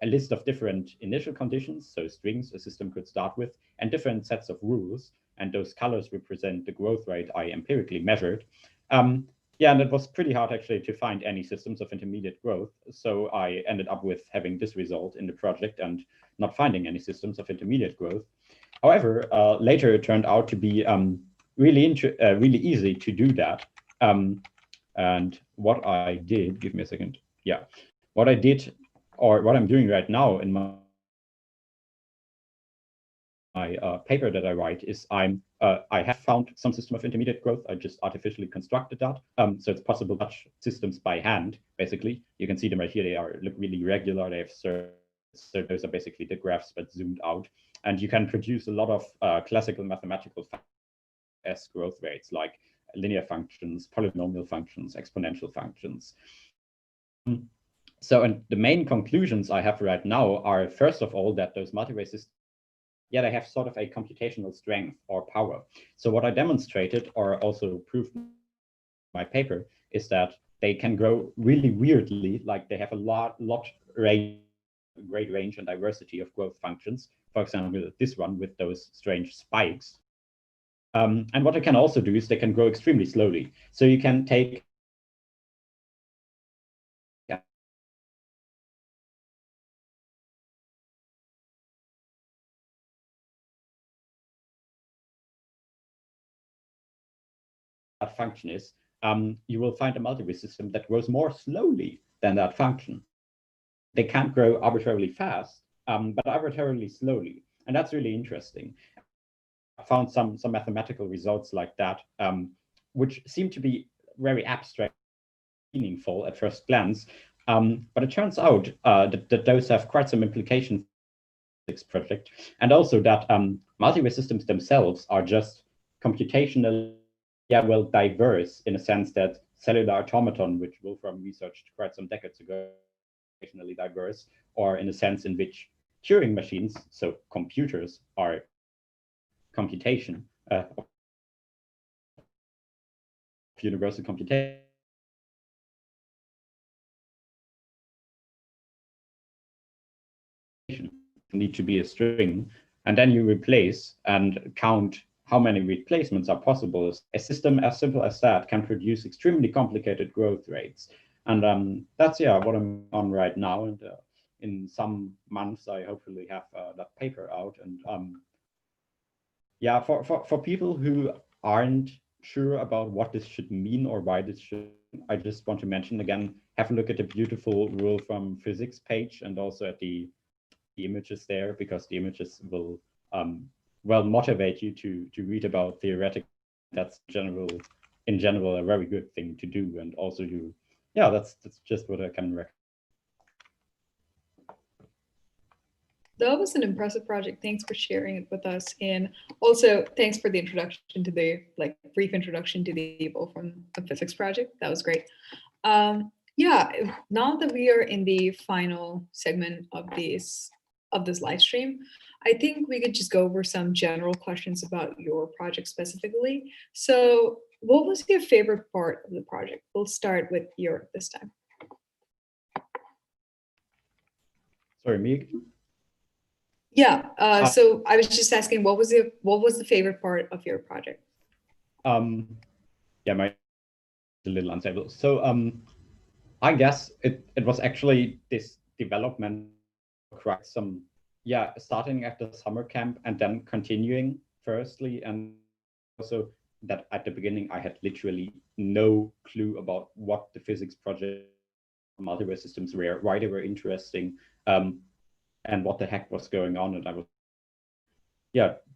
a list of different initial conditions, so strings a system could start with, and different sets of rules, and those colors represent the growth rate I empirically measured. Yeah, and it was pretty hard actually to find any systems of intermediate growth, so I ended up with having this result in the project and not finding any systems of intermediate growth. However, later it turned out to be really easy to do that. And what I did, give me a second, yeah, what I did, or what I'm doing right now in my paper that I write is I have found some system of intermediate growth. I just artificially constructed that. So it's possible to touch systems by hand, basically. You can see them right here. They look really regular. They have so those are basically the graphs but zoomed out. And you can produce a lot of classical mathematical as growth rates like linear functions, polynomial functions, exponential functions. So, and the main conclusions I have right now are, first of all, that those multi-ray systems, yeah, they have sort of a computational strength or power. So what I demonstrated, or also proved in my paper, is that they can grow really weirdly, like they have a great range and diversity of growth functions. For example, this one with those strange spikes. And what they can also do is they can grow extremely slowly. So you can take that function is, you will find a multi-ray system that grows more slowly than that function. They can't grow arbitrarily fast, but arbitrarily slowly. And that's really interesting. I found some mathematical results like that, which seem to be very abstract, meaningful at first glance. But it turns out that those have quite some implications for this project. And also that multi-ray systems themselves are just computationally, yeah, well, diverse in a sense that cellular automaton, which Wolfram researched quite some decades ago, computationally diverse, or in a sense in which Turing machines, so computers, are computation of universal computation. Need to be a string, and then you replace and count how many replacements are possible. A system as simple as that can produce extremely complicated growth rates. And that's what I'm on right now. And in some months, I hopefully have that paper out. And for people who aren't sure about what this should mean or why this should, I just want to mention again, have a look at the beautiful Wolfram physics page and also at the images there, because the images will motivate you to read about theoretical. That's in general a very good thing to do, and also that's just what I can recommend. That was an impressive project. Thanks for sharing it with us. And also thanks for the introduction to the brief introduction to the Wolfram physics project. That was great. Now that we are in the final segment of this live stream, I think we could just go over some general questions about your project specifically. So what was your favorite part of the project? We'll start with Jörg this time. Sorry, me again? Yeah, so I was just asking, what was the favorite part of your project? My a little unstable. So I guess it was actually this development, quite some starting at the summer camp and then continuing firstly, and also that at the beginning I had literally no clue about what the physics project, multiverse systems were, why they were interesting, and what the heck was going on. And I was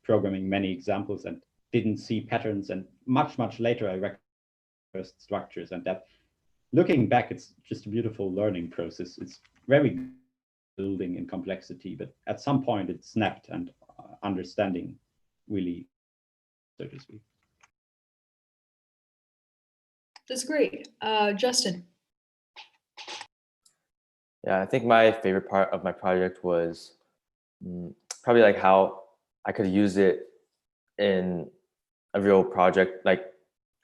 programming many examples and didn't see patterns, and much later I recognized first structures. And that, looking back, it's just a beautiful learning process. It's very building in complexity, but at some point it snapped, and understanding really, so to speak. That's great. Justin. Yeah, I think my favorite part of my project was probably like how I could use it in a real project. Like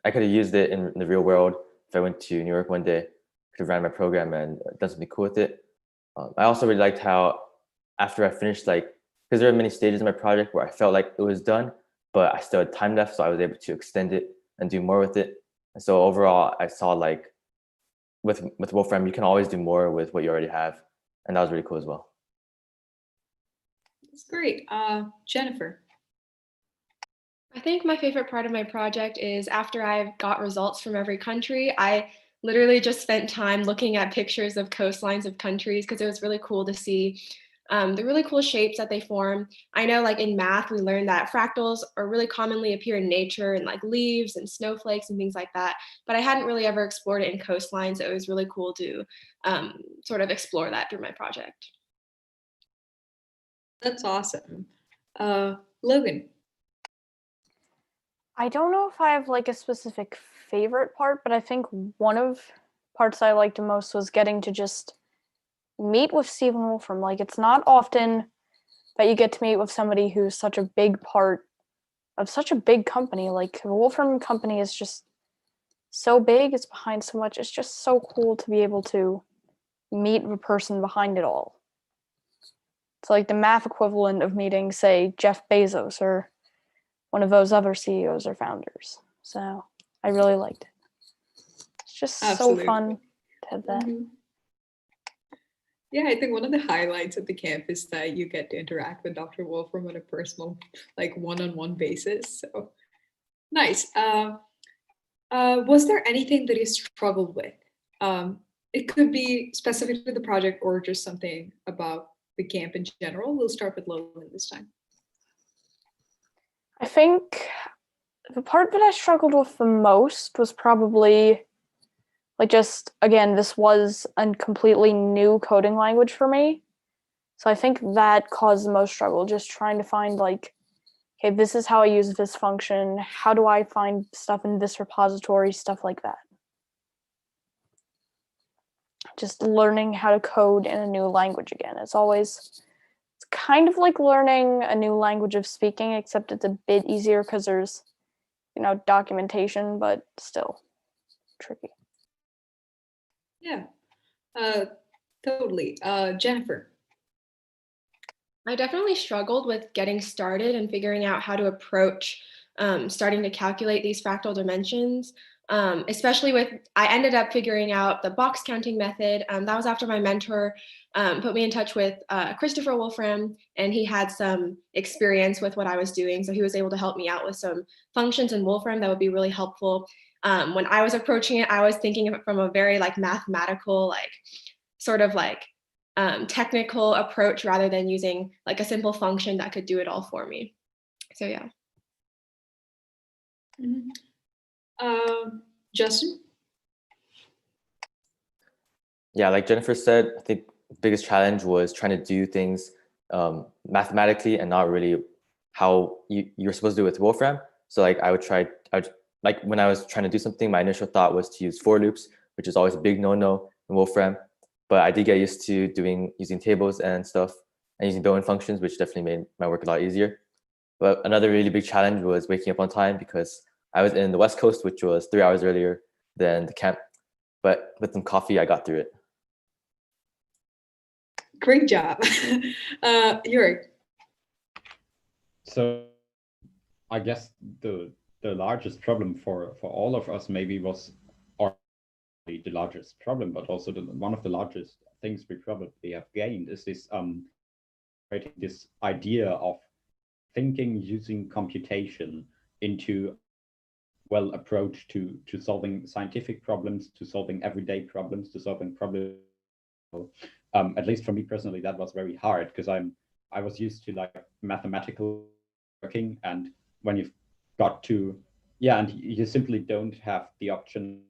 I could have used it in the real world. If I went to New York one day, could have ran my program and done something cool with it. I also really liked how after I finished, because there are many stages in my project where I felt like it was done, but I still had time left, so I was able to extend it and do more with it. And so overall, I saw with Wolfram, you can always do more with what you already have, and that was really cool as well. That's great. Jennifer. I think my favorite part of my project is after I've got results from every country, I literally just spent time looking at pictures of coastlines of countries, because it was really cool to see the really cool shapes that they form. I know in math, we learned that fractals are really commonly appear in nature and leaves and snowflakes and things like that, but I hadn't really ever explored it in coastlines. So it was really cool to sort of explore that through my project. That's awesome. Logan. I don't know if I have a specific favorite part, but I think one of parts I liked the most was getting to just meet with Stephen Wolfram. It's not often that you get to meet with somebody who's such a big part of such a big company. The Wolfram company is just so big, it's behind so much. It's just so cool to be able to meet the person behind it all. It's the math equivalent of meeting, say, Jeff Bezos or one of those other CEOs or founders. So I really liked it. It's just Absolutely. So fun to have that. Mm-hmm. Yeah, I think one of the highlights of the camp is that you get to interact with Dr. Wolfram on a personal, one-on-one basis. So nice. Was there anything that you struggled with? It could be specific to the project or just something about the camp in general. We'll start with Logan this time. I think the part that I struggled with the most was probably just, again, this was a completely new coding language for me. So I think that caused the most struggle, just trying to find okay, this is how I use this function. How do I find stuff in this repository, stuff like that. Just learning how to code in a new language again. It's kind of like learning a new language of speaking, except it's a bit easier because there's, documentation, but still tricky. Yeah, totally. Jennifer. I definitely struggled with getting started and figuring out how to approach starting to calculate these fractal dimensions. especially I ended up figuring out the box counting method. That was after my mentor put me in touch with Christopher Wolfram, and he had some experience with what I was doing. So he was able to help me out with some functions in Wolfram that would be really helpful. When I was approaching it, I was thinking of it from a very like mathematical, like sort of like technical approach rather than using like a simple function that could do it all for me. So yeah. Justin? Yeah, like Jennifer said, I think the biggest challenge was trying to do things mathematically and not really how you're supposed to do it with Wolfram. So like like when I was trying to do something, my initial thought was to use for loops, which is always a big no-no in Wolfram. But I did get used to using tables and stuff and using built-in functions, which definitely made my work a lot easier. But another really big challenge was waking up on time because I was in the West Coast, which was 3 hours earlier than the camp. But with some coffee, I got through it. Great job. Yuri? So I guess the largest problem for all of us maybe was, or the largest problem, but also one of the largest things we probably have gained is this creating this idea of thinking using computation into approach to solving scientific problems, to solving everyday problems, to solving problems. At least for me personally, that was very hard because I was used to like mathematical working, and when you've got to and you simply don't have the option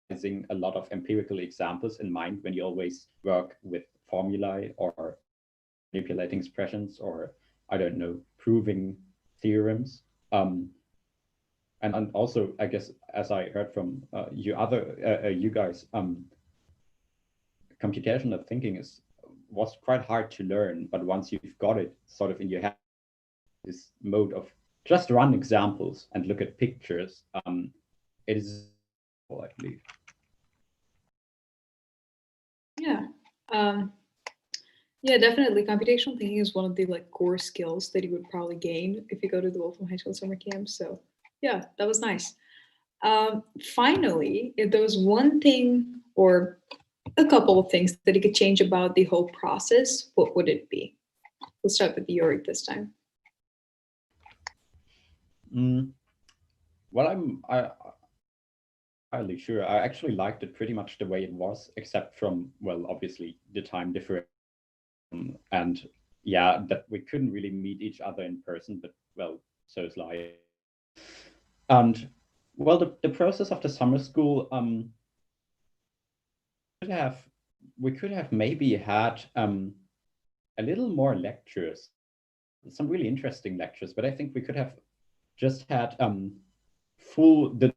using a lot of empirical examples in mind when you always work with formulae or manipulating expressions or I don't know, proving theorems. And also, I guess, as I heard from you guys, computational thinking was quite hard to learn, but once you've got it sort of in your head, this mode of just run examples and look at pictures, it is, I believe. Yeah. Yeah, definitely. Computational thinking is one of the like core skills that you would probably gain if you go to the Wolfram High School summer camp. So yeah, that was nice. Finally, if there was one thing or a couple of things that you could change about the whole process, what would it be? We'll start with Yuri this time. Well, I'm entirely sure. I actually liked it pretty much the way it was, except from, well, obviously the time difference. And yeah, that we couldn't really meet each other in person, but well, so is life. And well, the process of the summer school, we could have maybe had a little more lectures, some really interesting lectures, but I think we could have just had the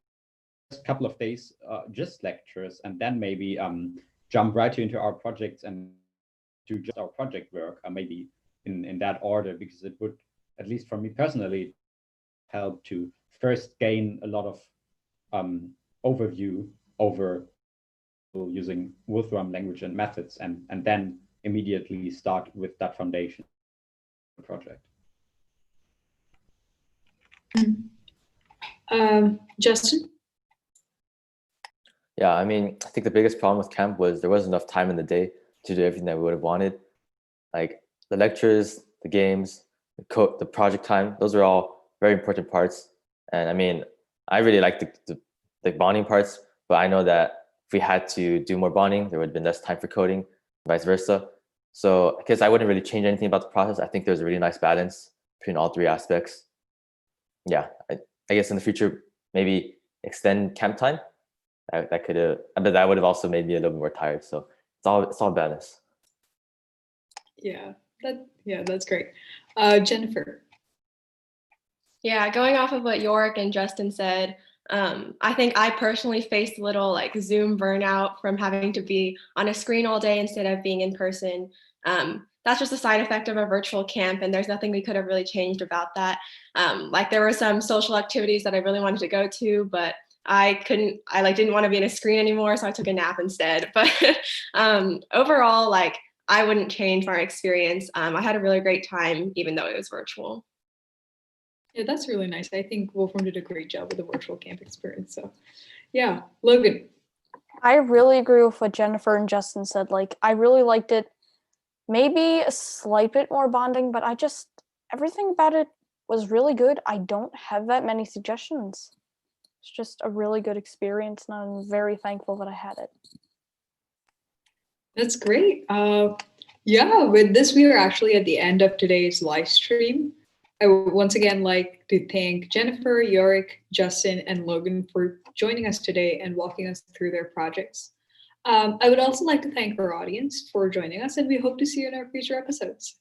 couple of days just lectures, and then maybe jump right into our projects and do just our project work, maybe in that order, because it would, at least for me personally, help to first gain a lot of overview over using Wolfram language and methods, and then immediately start with that foundation project. Justin? Yeah, I mean, I think the biggest problem with camp was there wasn't enough time in the day to do everything that we would have wanted. Like the lectures, the games, the project time, those are all very important parts. And I mean, I really like the bonding parts, but I know that if we had to do more bonding, there would have been less time for coding, vice versa. So I guess I wouldn't really change anything about the process. I think there's a really nice balance between all three aspects. Yeah, I guess in the future, maybe extend camp time. That could have, but that would have also made me a little bit more tired. So it's all balance. Yeah, that's great. Jennifer? Yeah, going off of what York and Justin said, I think I personally faced a little like Zoom burnout from having to be on a screen all day instead of being in person. That's just a side effect of a virtual camp, and there's nothing we could have really changed about that. Like there were some social activities that I really wanted to go to, but I didn't want to be in a screen anymore, so I took a nap instead. But overall, like I wouldn't change my experience. I had a really great time, even though it was virtual. Yeah, that's really nice. I think Wolfram did a great job with the virtual camp experience. So Yeah, Logan. I really agree with what Jennifer and Justin said. Like, I really liked it. Maybe a slight bit more bonding, but everything about it was really good. I don't have that many suggestions. It's just a really good experience, and I'm very thankful that I had it. That's great. Yeah, with this, we are actually at the end of today's live stream. I would once again like to thank Jennifer, Yorick, Justin, and Logan for joining us today and walking us through their projects. I would also like to thank our audience for joining us, and we hope to see you in our future episodes.